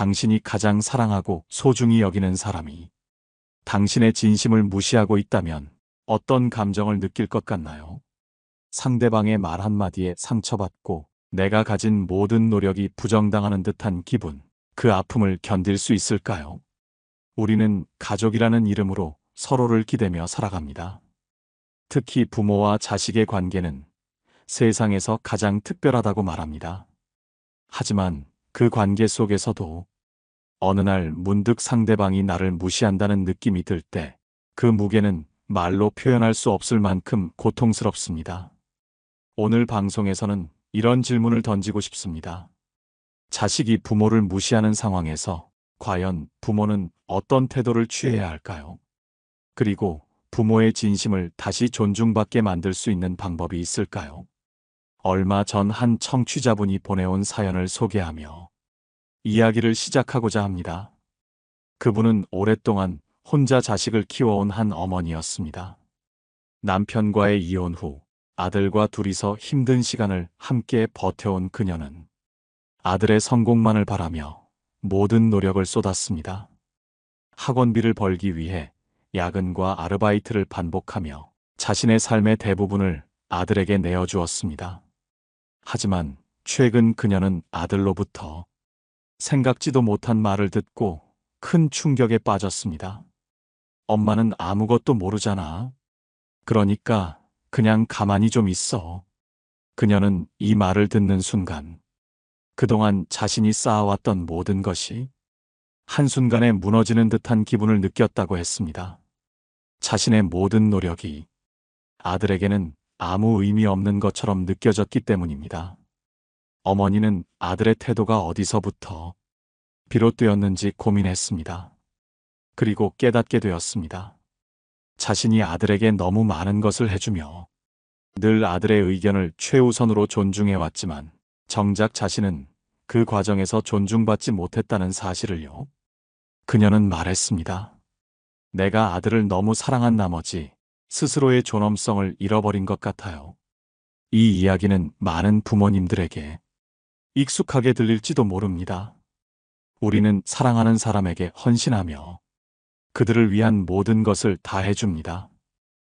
당신이 가장 사랑하고 소중히 여기는 사람이 당신의 진심을 무시하고 있다면 어떤 감정을 느낄 것 같나요? 상대방의 말 한마디에 상처받고 내가 가진 모든 노력이 부정당하는 듯한 기분, 그 아픔을 견딜 수 있을까요? 우리는 가족이라는 이름으로 서로를 기대며 살아갑니다. 특히 부모와 자식의 관계는 세상에서 가장 특별하다고 말합니다. 하지만 그 관계 속에서도 어느 날 문득 상대방이 나를 무시한다는 느낌이 들 때 그 무게는 말로 표현할 수 없을 만큼 고통스럽습니다. 오늘 방송에서는 이런 질문을 던지고 싶습니다. 자식이 부모를 무시하는 상황에서 과연 부모는 어떤 태도를 취해야 할까요? 그리고 부모의 진심을 다시 존중받게 만들 수 있는 방법이 있을까요? 얼마 전 한 청취자분이 보내온 사연을 소개하며 이야기를 시작하고자 합니다. 그분은 오랫동안 혼자 자식을 키워온 한 어머니였습니다. 남편과의 이혼 후 아들과 둘이서 힘든 시간을 함께 버텨온 그녀는 아들의 성공만을 바라며 모든 노력을 쏟았습니다. 학원비를 벌기 위해 야근과 아르바이트를 반복하며 자신의 삶의 대부분을 아들에게 내어주었습니다. 하지만 최근 그녀는 아들로부터 생각지도 못한 말을 듣고 큰 충격에 빠졌습니다. 엄마는 아무것도 모르잖아. 그러니까 그냥 가만히 좀 있어. 그녀는 이 말을 듣는 순간 그동안 자신이 쌓아왔던 모든 것이 한순간에 무너지는 듯한 기분을 느꼈다고 했습니다. 자신의 모든 노력이 아들에게는 아무 의미 없는 것처럼 느껴졌기 때문입니다. 어머니는 아들의 태도가 어디서부터 비롯되었는지 고민했습니다. 그리고 깨닫게 되었습니다. 자신이 아들에게 너무 많은 것을 해주며 늘 아들의 의견을 최우선으로 존중해왔지만 정작 자신은 그 과정에서 존중받지 못했다는 사실을요. 그녀는 말했습니다. 내가 아들을 너무 사랑한 나머지 스스로의 존엄성을 잃어버린 것 같아요. 이 이야기는 많은 부모님들에게 익숙하게 들릴지도 모릅니다. 우리는 사랑하는 사람에게 헌신하며 그들을 위한 모든 것을 다 해줍니다.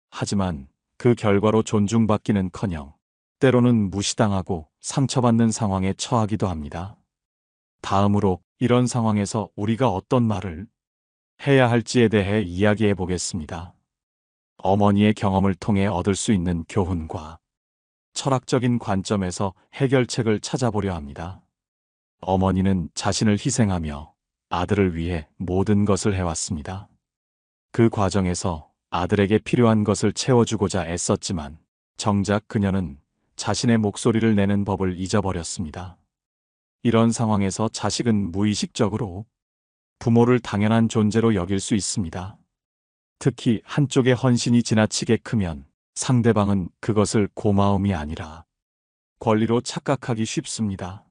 하지만 그 결과로 존중받기는커녕 때로는 무시당하고 상처받는 상황에 처하기도 합니다. 다음으로 이런 상황에서 우리가 어떤 말을 해야 할지에 대해 이야기해 보겠습니다. 어머니의 경험을 통해 얻을 수 있는 교훈과 철학적인 관점에서 해결책을 찾아보려 합니다. 어머니는 자신을 희생하며 아들을 위해 모든 것을 해왔습니다. 그 과정에서 아들에게 필요한 것을 채워주고자 애썼지만 정작 그녀는 자신의 목소리를 내는 법을 잊어버렸습니다. 이런 상황에서 자식은 무의식적으로 부모를 당연한 존재로 여길 수 있습니다. 특히 한쪽의 헌신이 지나치게 크면 상대방은 그것을 고마움이 아니라 권리로 착각하기 쉽습니다.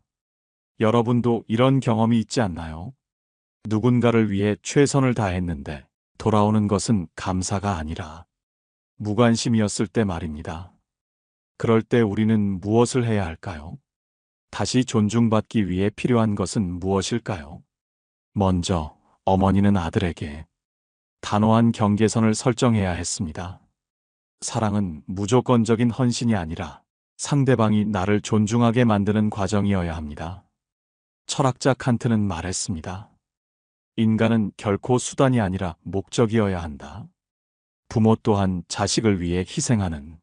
여러분도 이런 경험이 있지 않나요? 누군가를 위해 최선을 다했는데 돌아오는 것은 감사가 아니라 무관심이었을 때 말입니다. 그럴 때 우리는 무엇을 해야 할까요? 다시 존중받기 위해 필요한 것은 무엇일까요? 먼저 어머니는 아들에게 단호한 경계선을 설정해야 했습니다. 사랑은 무조건적인 헌신이 아니라 상대방이 나를 존중하게 만드는 과정이어야 합니다. 철학자 칸트는 말했습니다. 인간은 결코 수단이 아니라 목적이어야 한다. 부모 또한 자식을 위해 희생하는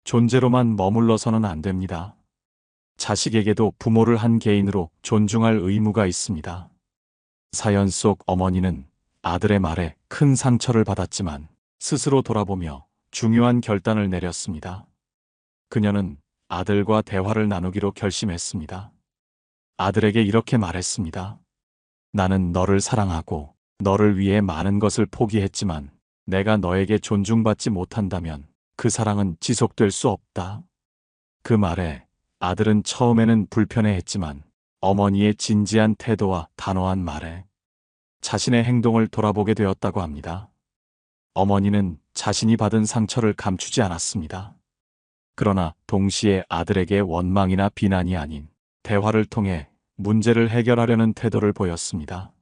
존재로만 머물러서는 안 됩니다. 자식에게도 부모를 한 개인으로 존중할 의무가 있습니다. 사연 속 어머니는 아들의 말에 큰 상처를 받았지만 스스로 돌아보며 중요한 결단을 내렸습니다. 그녀는 아들과 대화를 나누기로 결심했습니다. 아들에게 이렇게 말했습니다. 나는 너를 사랑하고 너를 위해 많은 것을 포기했지만 내가 너에게 존중받지 못한다면 그 사랑은 지속될 수 없다. 그 말에 아들은 처음에는 불편해했지만 어머니의 진지한 태도와 단호한 말에 자신의 행동을 돌아보게 되었다고 합니다. 어머니는 자신이 받은 상처를 감추지 않았습니다. 그러나 동시에 아들에게 원망이나 비난이 아닌 대화를 통해 문제를 해결하려는 태도를 보였습니다.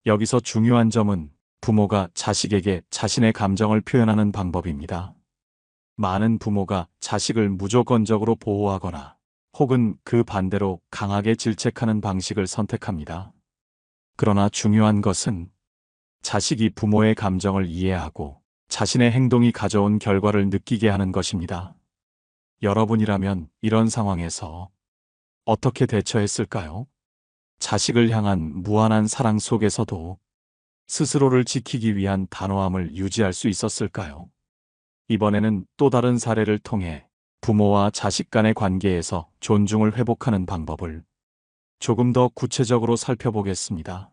여기서 중요한 점은 부모가 자식에게 자신의 감정을 표현하는 방법입니다. 많은 부모가 자식을 무조건적으로 보호하거나 혹은 그 반대로 강하게 질책하는 방식을 선택합니다. 그러나 중요한 것은 자식이 부모의 감정을 이해하고 자신의 행동이 가져온 결과를 느끼게 하는 것입니다. 여러분이라면 이런 상황에서 어떻게 대처했을까요? 자식을 향한 무한한 사랑 속에서도 스스로를 지키기 위한 단호함을 유지할 수 있었을까요? 이번에는 또 다른 사례를 통해 부모와 자식 간의 관계에서 존중을 회복하는 방법을 조금 더 구체적으로 살펴보겠습니다.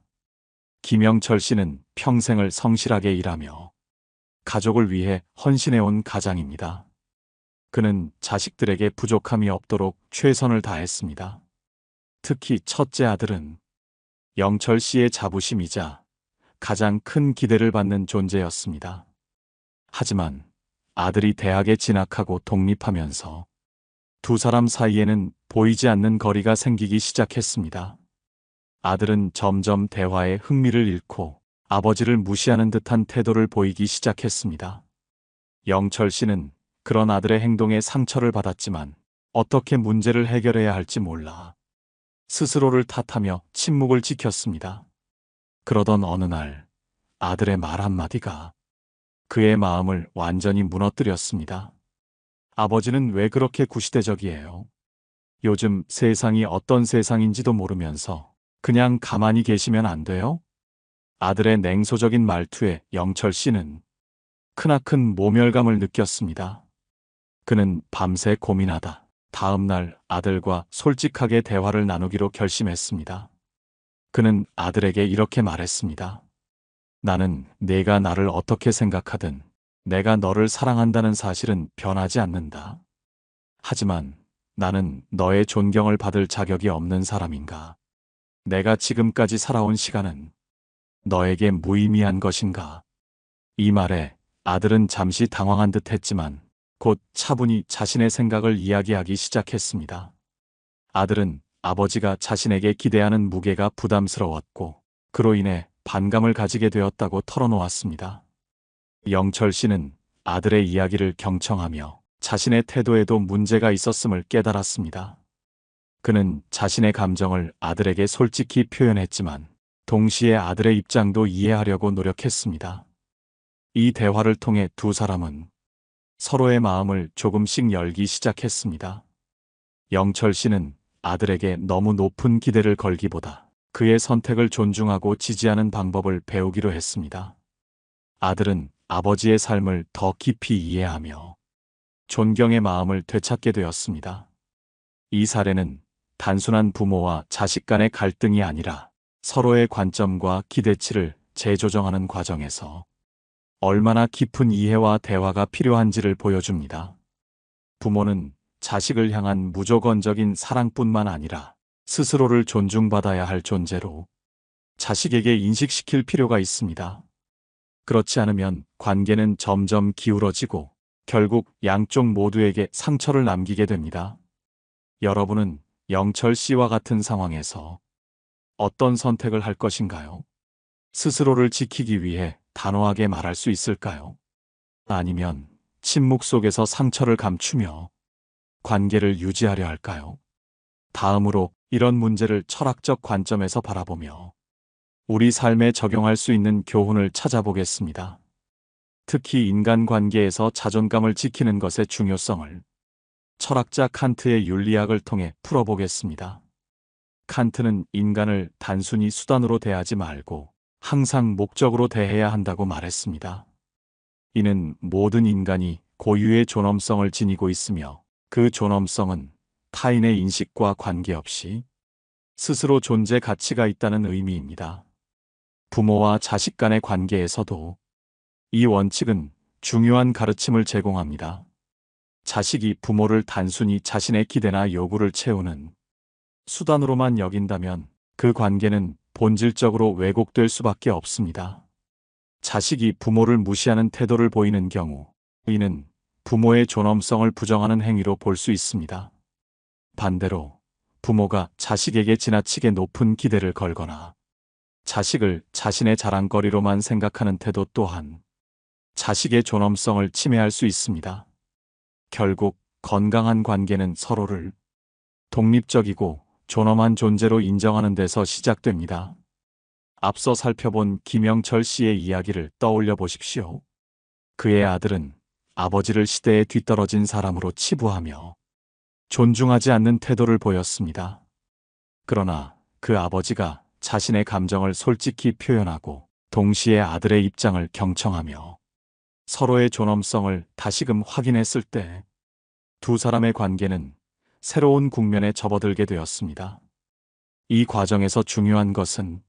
김영철 씨는 평생을 성실하게 일하며 가족을 위해 헌신해온 가장입니다. 그는 자식들에게 부족함이 없도록 최선을 다했습니다. 특히 첫째 아들은 영철 씨의 자부심이자 가장 큰 기대를 받는 존재였습니다. 하지만 아들이 대학에 진학하고 독립하면서 두 사람 사이에는 보이지 않는 거리가 생기기 시작했습니다. 아들은 점점 대화에 흥미를 잃고 아버지를 무시하는 듯한 태도를 보이기 시작했습니다. 영철 씨는 그런 아들의 행동에 상처를 받았지만 어떻게 문제를 해결해야 할지 몰라 스스로를 탓하며 침묵을 지켰습니다. 그러던 어느 날 아들의 말 한마디가 그의 마음을 완전히 무너뜨렸습니다. 아버지는 왜 그렇게 구시대적이에요? 요즘 세상이 어떤 세상인지도 모르면서 그냥 가만히 계시면 안 돼요? 아들의 냉소적인 말투에 영철 씨는 크나큰 모멸감을 느꼈습니다. 그는 밤새 고민하다 다음 날 아들과 솔직하게 대화를 나누기로 결심했습니다. 그는 아들에게 이렇게 말했습니다. 나는 네가 나를 어떻게 생각하든 내가 너를 사랑한다는 사실은 변하지 않는다. 하지만 나는 너의 존경을 받을 자격이 없는 사람인가? 내가 지금까지 살아온 시간은 너에게 무의미한 것인가? 이 말에 아들은 잠시 당황한 듯 했지만 곧 차분히 자신의 생각을 이야기하기 시작했습니다. 아들은 아버지가 자신에게 기대하는 무게가 부담스러웠고 그로 인해 반감을 가지게 되었다고 털어놓았습니다. 영철 씨는 아들의 이야기를 경청하며 자신의 태도에도 문제가 있었음을 깨달았습니다. 그는 자신의 감정을 아들에게 솔직히 표현했지만 동시에 아들의 입장도 이해하려고 노력했습니다. 이 대화를 통해 두 사람은 서로의 마음을 조금씩 열기 시작했습니다. 영철 씨는 아들에게 너무 높은 기대를 걸기보다 그의 선택을 존중하고 지지하는 방법을 배우기로 했습니다. 아들은 아버지의 삶을 더 깊이 이해하며 존경의 마음을 되찾게 되었습니다. 이 사례는 단순한 부모와 자식 간의 갈등이 아니라 서로의 관점과 기대치를 재조정하는 과정에서 얼마나 깊은 이해와 대화가 필요한지를 보여줍니다. 부모는 자식을 향한 무조건적인 사랑뿐만 아니라 스스로를 존중받아야 할 존재로 자식에게 인식시킬 필요가 있습니다. 그렇지 않으면 관계는 점점 기울어지고 결국 양쪽 모두에게 상처를 남기게 됩니다. 여러분은 영철 씨와 같은 상황에서 어떤 선택을 할 것인가요? 스스로를 지키기 위해 단호하게 말할 수 있을까요? 아니면 침묵 속에서 상처를 감추며 관계를 유지하려 할까요? 다음으로 이런 문제를 철학적 관점에서 바라보며 우리 삶에 적용할 수 있는 교훈을 찾아보겠습니다. 특히 인간관계에서 자존감을 지키는 것의 중요성을 철학자 칸트의 윤리학을 통해 풀어보겠습니다. 칸트는 인간을 단순히 수단으로 대하지 말고 항상 목적으로 대해야 한다고 말했습니다. 이는 모든 인간이 고유의 존엄성을 지니고 있으며 그 존엄성은 타인의 인식과 관계없이 스스로 존재 가치가 있다는 의미입니다. 부모와 자식 간의 관계에서도 이 원칙은 중요한 가르침을 제공합니다. 자식이 부모를 단순히 자신의 기대나 요구를 채우는 수단으로만 여긴다면 그 관계는 본질적으로 왜곡될 수밖에 없습니다. 자식이 부모를 무시하는 태도를 보이는 경우 이는 부모의 존엄성을 부정하는 행위로 볼 수 있습니다. 반대로 부모가 자식에게 지나치게 높은 기대를 걸거나 자식을 자신의 자랑거리로만 생각하는 태도 또한 자식의 존엄성을 침해할 수 있습니다. 결국 건강한 관계는 서로를 독립적이고 존엄한 존재로 인정하는 데서 시작됩니다. 앞서 살펴본 김영철 씨의 이야기를 떠올려 보십시오. 그의 아들은 아버지를 시대에 뒤떨어진 사람으로 치부하며 존중하지 않는 태도를 보였습니다. 그러나 그 아버지가 자신의 감정을 솔직히 표현하고 동시에 아들의 입장을 경청하며 서로의 존엄성을 다시금 확인했을 때 두 사람의 관계는 새로운 국면에 접어들게 되었습니다. 이 과정에서 중요한 것은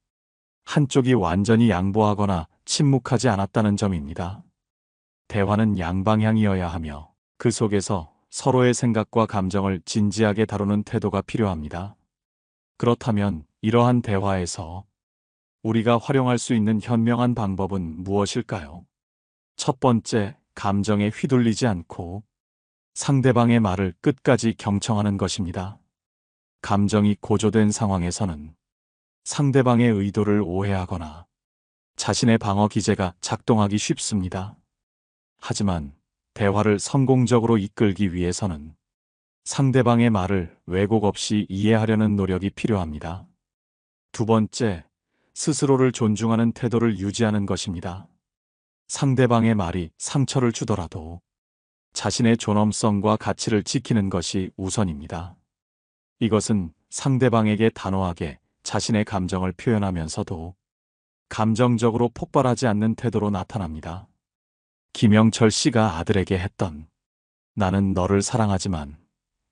한쪽이 완전히 양보하거나 침묵하지 않았다는 점입니다. 대화는 양방향이어야 하며 그 속에서 서로의 생각과 감정을 진지하게 다루는 태도가 필요합니다. 그렇다면 이러한 대화에서 우리가 활용할 수 있는 현명한 방법은 무엇일까요? 첫 번째, 감정에 휘둘리지 않고 상대방의 말을 끝까지 경청하는 것입니다. 감정이 고조된 상황에서는 상대방의 의도를 오해하거나 자신의 방어 기제가 작동하기 쉽습니다. 하지만 대화를 성공적으로 이끌기 위해서는 상대방의 말을 왜곡 없이 이해하려는 노력이 필요합니다. 두 번째, 스스로를 존중하는 태도를 유지하는 것입니다. 상대방의 말이 상처를 주더라도 자신의 존엄성과 가치를 지키는 것이 우선입니다. 이것은 상대방에게 단호하게 자신의 감정을 표현하면서도 감정적으로 폭발하지 않는 태도로 나타납니다. 김영철 씨가 아들에게 했던 "나는 너를 사랑하지만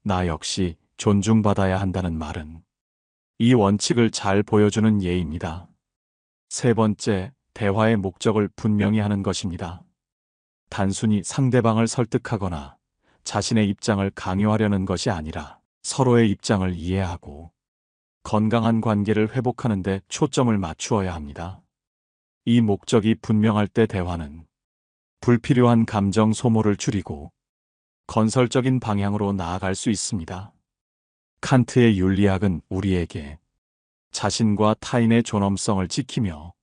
나 역시 존중받아야 한다는 말은 이 원칙을 잘 보여주는 예입니다. 세 번째, 대화의 목적을 분명히 하는 것입니다. 단순히 상대방을 설득하거나 자신의 입장을 강요하려는 것이 아니라 서로의 입장을 이해하고 건강한 관계를 회복하는 데 초점을 맞추어야 합니다. 이 목적이 분명할 때 대화는 불필요한 감정 소모를 줄이고 건설적인 방향으로 나아갈 수 있습니다. 칸트의 윤리학은 우리에게 자신과 타인의 존엄성을 지키며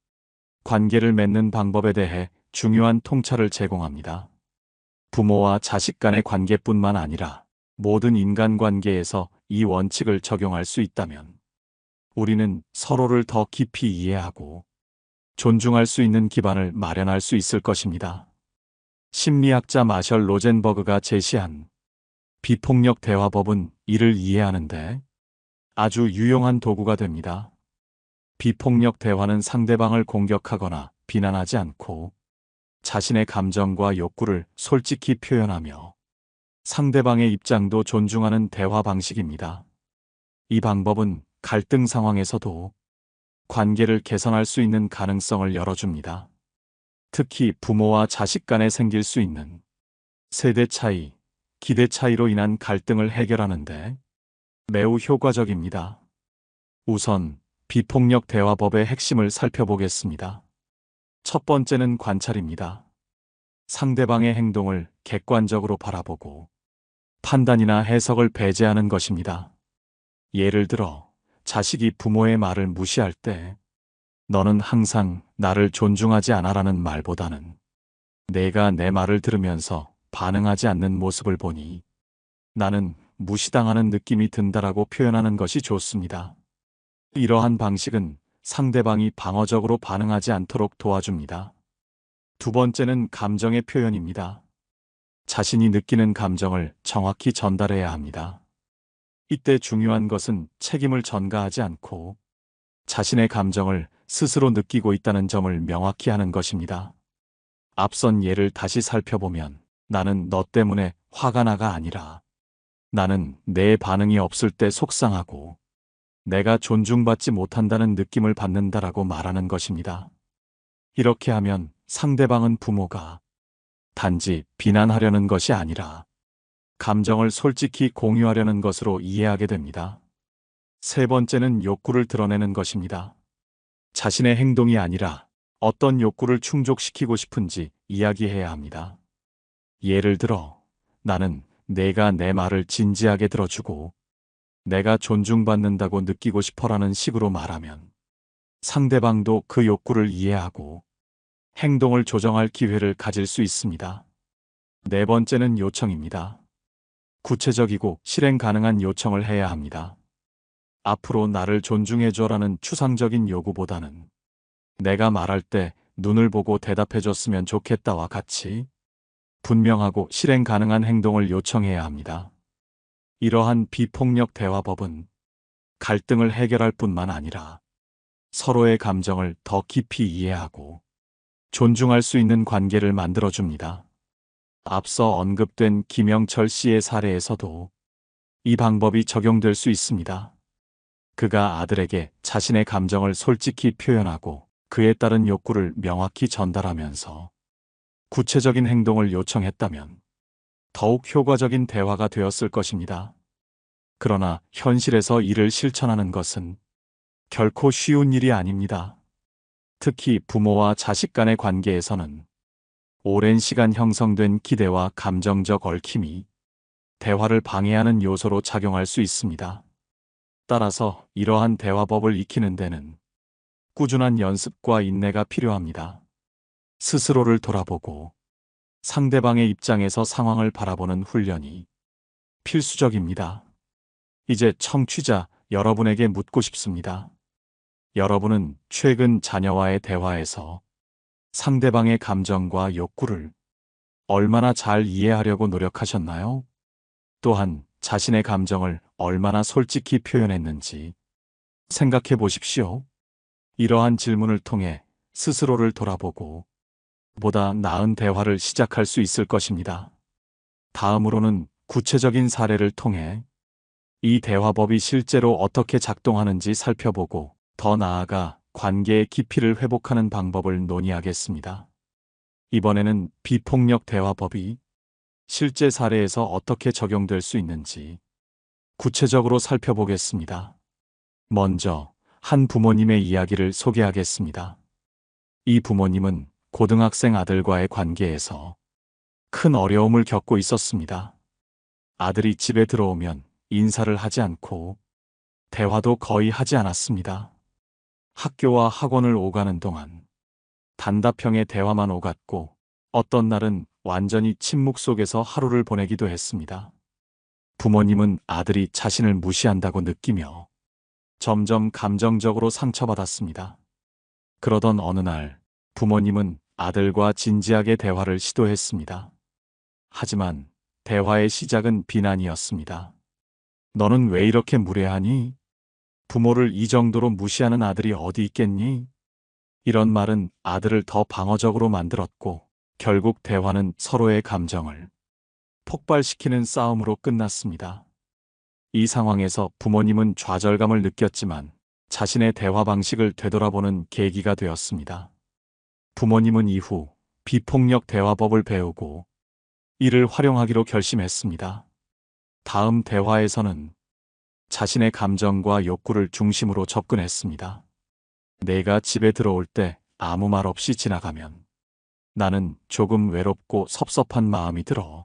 관계를 맺는 방법에 대해 중요한 통찰을 제공합니다. 부모와 자식 간의 관계뿐만 아니라 모든 인간관계에서 이 원칙을 적용할 수 있다면 우리는 서로를 더 깊이 이해하고 존중할 수 있는 기반을 마련할 수 있을 것입니다. 심리학자 마셜 로젠버그가 제시한 비폭력 대화법은 이를 이해하는데 아주 유용한 도구가 됩니다. 비폭력 대화는 상대방을 공격하거나 비난하지 않고 자신의 감정과 욕구를 솔직히 표현하며 상대방의 입장도 존중하는 대화 방식입니다. 이 방법은 갈등 상황에서도 관계를 개선할 수 있는 가능성을 열어줍니다. 특히 부모와 자식 간에 생길 수 있는 세대 차이, 기대 차이로 인한 갈등을 해결하는데 매우 효과적입니다. 우선 비폭력 대화법의 핵심을 살펴보겠습니다. 첫 번째는 관찰입니다. 상대방의 행동을 객관적으로 바라보고 판단이나 해석을 배제하는 것입니다. 예를 들어 자식이 부모의 말을 무시할 때 "너는 항상 나를 존중하지 않아라는 말보다는 내가 내 말을 들으면서 반응하지 않는 모습을 보니 나는 무시당하는 느낌이 든다라고 표현하는 것이 좋습니다. 이러한 방식은 상대방이 방어적으로 반응하지 않도록 도와줍니다. 두 번째는 감정의 표현입니다. 자신이 느끼는 감정을 정확히 전달해야 합니다. 이때 중요한 것은 책임을 전가하지 않고 자신의 감정을 스스로 느끼고 있다는 점을 명확히 하는 것입니다. 앞선 예를 다시 살펴보면 "나는 너 때문에 화가 나가" 아니라 "나는 내 반응이 없을 때 속상하고 내가 존중받지 못한다는 느낌을 받는다라고 말하는 것입니다. 이렇게 하면 상대방은 부모가 단지 비난하려는 것이 아니라 감정을 솔직히 공유하려는 것으로 이해하게 됩니다. 세 번째는 욕구를 드러내는 것입니다. 자신의 행동이 아니라 어떤 욕구를 충족시키고 싶은지 이야기해야 합니다. 예를 들어 "나는 내가 내 말을 진지하게 들어주고 내가 존중받는다고 느끼고 싶어라는 식으로 말하면 상대방도 그 욕구를 이해하고 행동을 조정할 기회를 가질 수 있습니다. 네 번째는 요청입니다. 구체적이고 실행 가능한 요청을 해야 합니다. 앞으로 나를 존중해줘라는 추상적인 요구보다는 내가 말할 때 눈을 보고 대답해줬으면 좋겠다와 같이 분명하고 실행 가능한 행동을 요청해야 합니다. 이러한 비폭력 대화법은 갈등을 해결할 뿐만 아니라 서로의 감정을 더 깊이 이해하고 존중할 수 있는 관계를 만들어줍니다. 앞서 언급된 김영철 씨의 사례에서도 이 방법이 적용될 수 있습니다. 그가 아들에게 자신의 감정을 솔직히 표현하고 그에 따른 욕구를 명확히 전달하면서 구체적인 행동을 요청했다면 더욱 효과적인 대화가 되었을 것입니다. 그러나 현실에서 이를 실천하는 것은 결코 쉬운 일이 아닙니다. 특히 부모와 자식 간의 관계에서는 오랜 시간 형성된 기대와 감정적 얽힘이 대화를 방해하는 요소로 작용할 수 있습니다. 따라서 이러한 대화법을 익히는 데는 꾸준한 연습과 인내가 필요합니다. 스스로를 돌아보고 상대방의 입장에서 상황을 바라보는 훈련이 필수적입니다. 이제 청취자 여러분에게 묻고 싶습니다. 여러분은 최근 자녀와의 대화에서 상대방의 감정과 욕구를 얼마나 잘 이해하려고 노력하셨나요? 또한 자신의 감정을 얼마나 솔직히 표현했는지 생각해 보십시오. 이러한 질문을 통해 스스로를 돌아보고 보다 나은 대화를 시작할 수 있을 것입니다. 다음으로는 구체적인 사례를 통해 이 대화법이 실제로 어떻게 작동하는지 살펴보고 더 나아가 관계의 깊이를 회복하는 방법을 논의하겠습니다. 이번에는 비폭력 대화법이 실제 사례에서 어떻게 적용될 수 있는지 구체적으로 살펴보겠습니다. 먼저 한 부모님의 이야기를 소개하겠습니다. 이 부모님은 고등학생 아들과의 관계에서 큰 어려움을 겪고 있었습니다. 아들이 집에 들어오면 인사를 하지 않고 대화도 거의 하지 않았습니다. 학교와 학원을 오가는 동안 단답형의 대화만 오갔고 어떤 날은 완전히 침묵 속에서 하루를 보내기도 했습니다. 부모님은 아들이 자신을 무시한다고 느끼며 점점 감정적으로 상처받았습니다. 그러던 어느 날 부모님은 아들과 진지하게 대화를 시도했습니다. 하지만 대화의 시작은 비난이었습니다. 너는 왜 이렇게 무례하니? 부모를 이 정도로 무시하는 아들이 어디 있겠니? 이런 말은 아들을 더 방어적으로 만들었고 결국 대화는 서로의 감정을 폭발시키는 싸움으로 끝났습니다. 이 상황에서 부모님은 좌절감을 느꼈지만 자신의 대화 방식을 되돌아보는 계기가 되었습니다. 부모님은 이후 비폭력 대화법을 배우고 이를 활용하기로 결심했습니다. 다음 대화에서는 자신의 감정과 욕구를 중심으로 접근했습니다. 내가 집에 들어올 때 아무 말 없이 지나가면 나는 조금 외롭고 섭섭한 마음이 들어.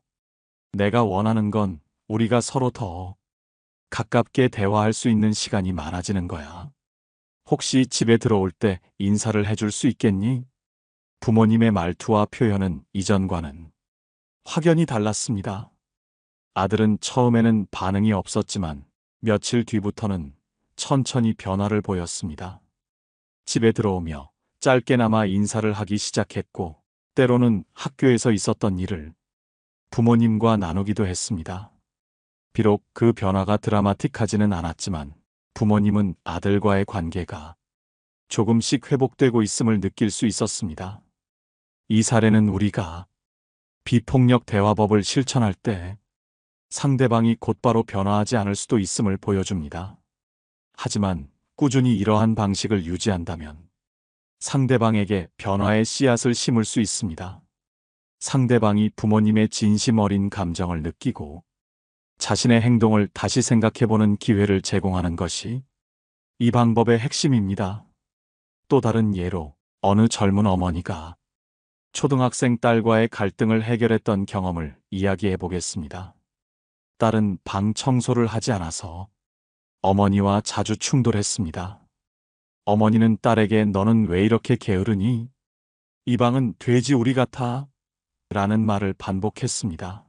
내가 원하는 건 우리가 서로 더 가깝게 대화할 수 있는 시간이 많아지는 거야. 혹시 집에 들어올 때 인사를 해줄 수 있겠니? 부모님의 말투와 표현은 이전과는 확연히 달랐습니다. 아들은 처음에는 반응이 없었지만 며칠 뒤부터는 천천히 변화를 보였습니다. 집에 들어오며 짧게나마 인사를 하기 시작했고 때로는 학교에서 있었던 일을 부모님과 나누기도 했습니다. 비록 그 변화가 드라마틱하지는 않았지만 부모님은 아들과의 관계가 조금씩 회복되고 있음을 느낄 수 있었습니다. 이 사례는 우리가 비폭력 대화법을 실천할 때 상대방이 곧바로 변화하지 않을 수도 있음을 보여줍니다. 하지만 꾸준히 이러한 방식을 유지한다면 상대방에게 변화의 씨앗을 심을 수 있습니다. 상대방이 부모님의 진심 어린 감정을 느끼고 자신의 행동을 다시 생각해보는 기회를 제공하는 것이 이 방법의 핵심입니다. 또 다른 예로 어느 젊은 어머니가 초등학생 딸과의 갈등을 해결했던 경험을 이야기해 보겠습니다. 딸은 방 청소를 하지 않아서 어머니와 자주 충돌했습니다. 어머니는 딸에게 너는 왜 이렇게 게으르니? 이 방은 돼지 우리 같아? 라는 말을 반복했습니다.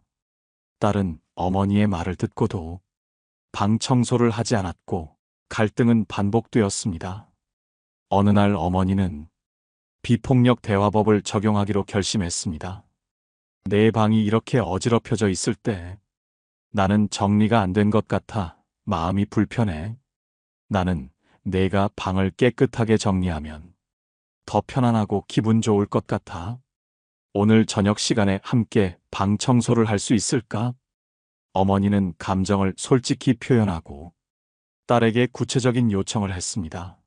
딸은 어머니의 말을 듣고도 방 청소를 하지 않았고 갈등은 반복되었습니다. 어느 날 어머니는 비폭력 대화법을 적용하기로 결심했습니다. 내 방이 이렇게 어지럽혀져 있을 때 나는 정리가 안 된 것 같아 마음이 불편해. 나는 내가 방을 깨끗하게 정리하면 더 편안하고 기분 좋을 것 같아. 오늘 저녁 시간에 함께 방 청소를 할 수 있을까? 어머니는 감정을 솔직히 표현하고 딸에게 구체적인 요청을 했습니다.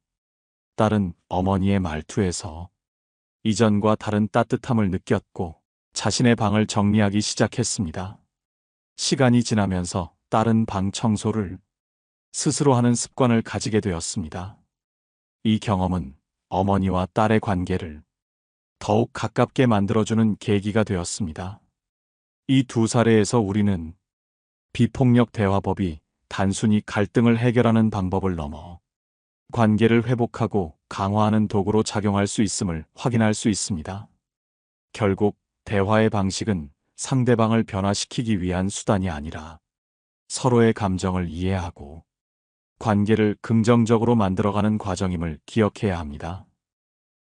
딸은 어머니의 말투에서 이전과 다른 따뜻함을 느꼈고 자신의 방을 정리하기 시작했습니다. 시간이 지나면서 딸은 방 청소를 스스로 하는 습관을 가지게 되었습니다. 이 경험은 어머니와 딸의 관계를 더욱 가깝게 만들어주는 계기가 되었습니다. 이 두 사례에서 우리는 비폭력 대화법이 단순히 갈등을 해결하는 방법을 넘어 관계를 회복하고 강화하는 도구로 작용할 수 있음을 확인할 수 있습니다. 결국 대화의 방식은 상대방을 변화시키기 위한 수단이 아니라 서로의 감정을 이해하고 관계를 긍정적으로 만들어가는 과정임을 기억해야 합니다.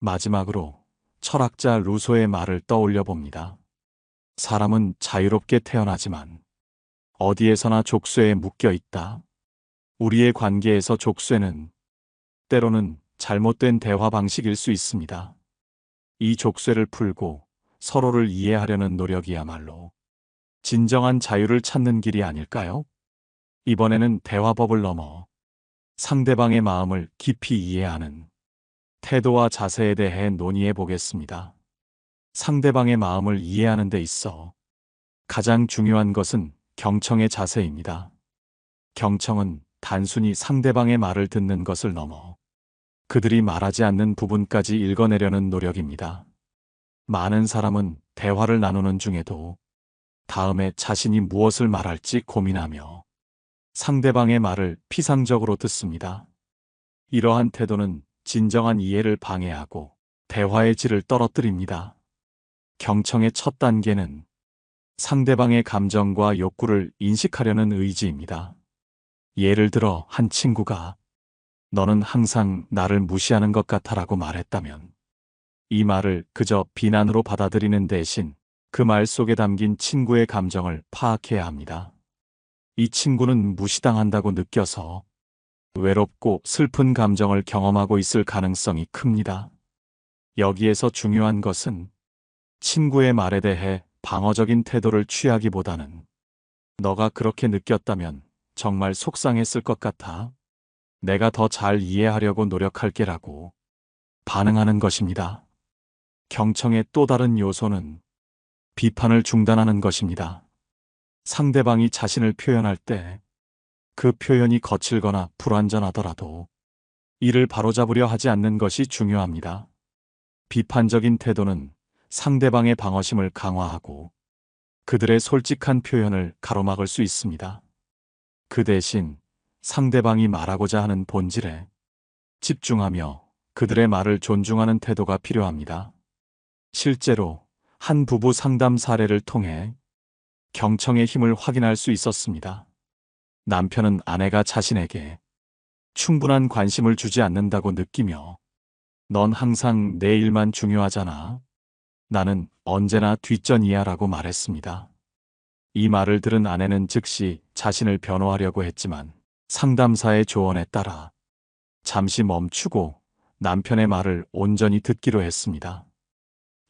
마지막으로 철학자 루소의 말을 떠올려 봅니다. 사람은 자유롭게 태어나지만 어디에서나 족쇄에 묶여 있다. 우리의 관계에서 족쇄는 때로는 잘못된 대화 방식일 수 있습니다. 이 족쇄를 풀고 서로를 이해하려는 노력이야말로 진정한 자유를 찾는 길이 아닐까요? 이번에는 대화법을 넘어 상대방의 마음을 깊이 이해하는 태도와 자세에 대해 논의해 보겠습니다. 상대방의 마음을 이해하는 데 있어 가장 중요한 것은 경청의 자세입니다. 경청은 단순히 상대방의 말을 듣는 것을 넘어 그들이 말하지 않는 부분까지 읽어내려는 노력입니다. 많은 사람은 대화를 나누는 중에도 다음에 자신이 무엇을 말할지 고민하며 상대방의 말을 피상적으로 듣습니다. 이러한 태도는 진정한 이해를 방해하고 대화의 질을 떨어뜨립니다. 경청의 첫 단계는 상대방의 감정과 욕구를 인식하려는 의지입니다. 예를 들어 한 친구가 너는 항상 나를 무시하는 것 같아라고 말했다면 이 말을 그저 비난으로 받아들이는 대신 그 말 속에 담긴 친구의 감정을 파악해야 합니다. 이 친구는 무시당한다고 느껴서 외롭고 슬픈 감정을 경험하고 있을 가능성이 큽니다. 여기에서 중요한 것은 친구의 말에 대해 방어적인 태도를 취하기보다는 너가 그렇게 느꼈다면 정말 속상했을 것 같아. 내가 더 잘 이해하려고 노력할게라고 반응하는 것입니다. 경청의 또 다른 요소는 비판을 중단하는 것입니다. 상대방이 자신을 표현할 때 그 표현이 거칠거나 불완전하더라도 이를 바로잡으려 하지 않는 것이 중요합니다. 비판적인 태도는 상대방의 방어심을 강화하고 그들의 솔직한 표현을 가로막을 수 있습니다. 그 대신 상대방이 말하고자 하는 본질에 집중하며 그들의 말을 존중하는 태도가 필요합니다. 실제로 한 부부 상담 사례를 통해 경청의 힘을 확인할 수 있었습니다. 남편은 아내가 자신에게 충분한 관심을 주지 않는다고 느끼며 넌 항상 내 일만 중요하잖아. 나는 언제나 뒷전이야 라고 말했습니다. 이 말을 들은 아내는 즉시 자신을 변호하려고 했지만 상담사의 조언에 따라 잠시 멈추고 남편의 말을 온전히 듣기로 했습니다.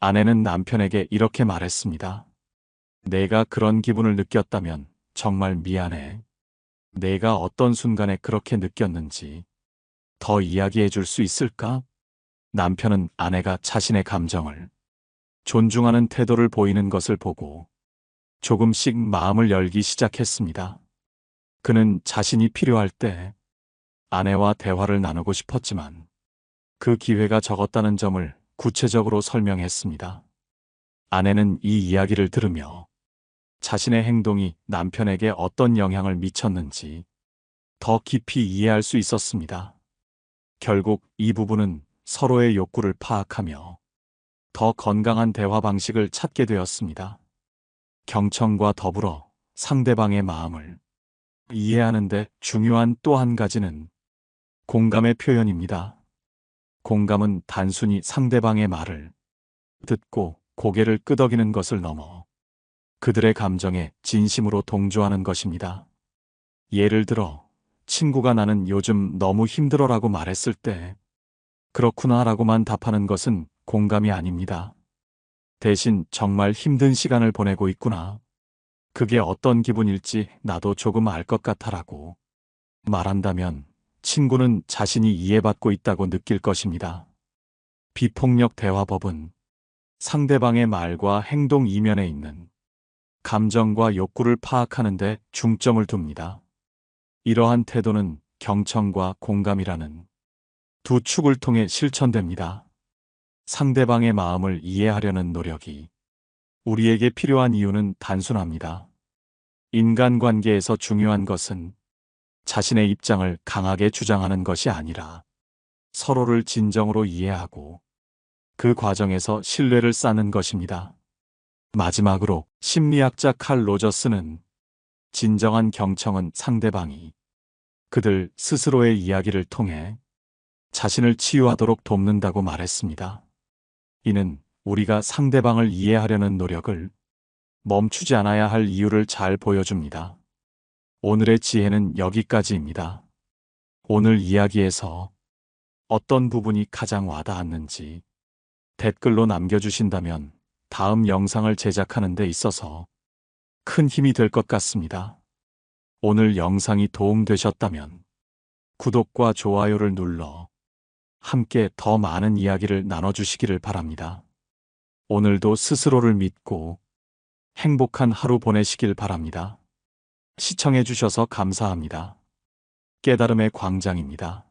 아내는 남편에게 이렇게 말했습니다. 내가 그런 기분을 느꼈다면 정말 미안해. 내가 어떤 순간에 그렇게 느꼈는지 더 이야기해 줄 수 있을까? 남편은 아내가 자신의 감정을 존중하는 태도를 보이는 것을 보고 조금씩 마음을 열기 시작했습니다. 그는 자신이 필요할 때 아내와 대화를 나누고 싶었지만 그 기회가 적었다는 점을 구체적으로 설명했습니다. 아내는 이 이야기를 들으며 자신의 행동이 남편에게 어떤 영향을 미쳤는지 더 깊이 이해할 수 있었습니다. 결국 이 부부는 서로의 욕구를 파악하며 더 건강한 대화 방식을 찾게 되었습니다. 경청과 더불어 상대방의 마음을 이해하는데 중요한 또 한 가지는 공감의 표현입니다. 공감은 단순히 상대방의 말을 듣고 고개를 끄덕이는 것을 넘어 그들의 감정에 진심으로 동조하는 것입니다. 예를 들어, 친구가 나는 요즘 너무 힘들어라고 말했을 때, 그렇구나 라고만 답하는 것은 공감이 아닙니다. 대신 정말 힘든 시간을 보내고 있구나. 그게 어떤 기분일지 나도 조금 알 것 같아라고 말한다면 친구는 자신이 이해받고 있다고 느낄 것입니다. 비폭력 대화법은 상대방의 말과 행동 이면에 있는 감정과 욕구를 파악하는 데 중점을 둡니다. 이러한 태도는 경청과 공감이라는 두 축을 통해 실천됩니다. 상대방의 마음을 이해하려는 노력이 우리에게 필요한 이유는 단순합니다. 인간관계에서 중요한 것은 자신의 입장을 강하게 주장하는 것이 아니라 서로를 진정으로 이해하고 그 과정에서 신뢰를 쌓는 것입니다. 마지막으로 심리학자 칼 로저스는 진정한 경청은 상대방이 그들 스스로의 이야기를 통해 자신을 치유하도록 돕는다고 말했습니다. 이는 우리가 상대방을 이해하려는 노력을 멈추지 않아야 할 이유를 잘 보여줍니다. 오늘의 지혜는 여기까지입니다. 오늘 이야기에서 어떤 부분이 가장 와닿았는지 댓글로 남겨주신다면 다음 영상을 제작하는 데 있어서 큰 힘이 될 것 같습니다. 오늘 영상이 도움되셨다면 구독과 좋아요를 눌러 함께 더 많은 이야기를 나눠주시기를 바랍니다. 오늘도 스스로를 믿고 행복한 하루 보내시길 바랍니다. 시청해주셔서 감사합니다. 깨달음의 광장입니다.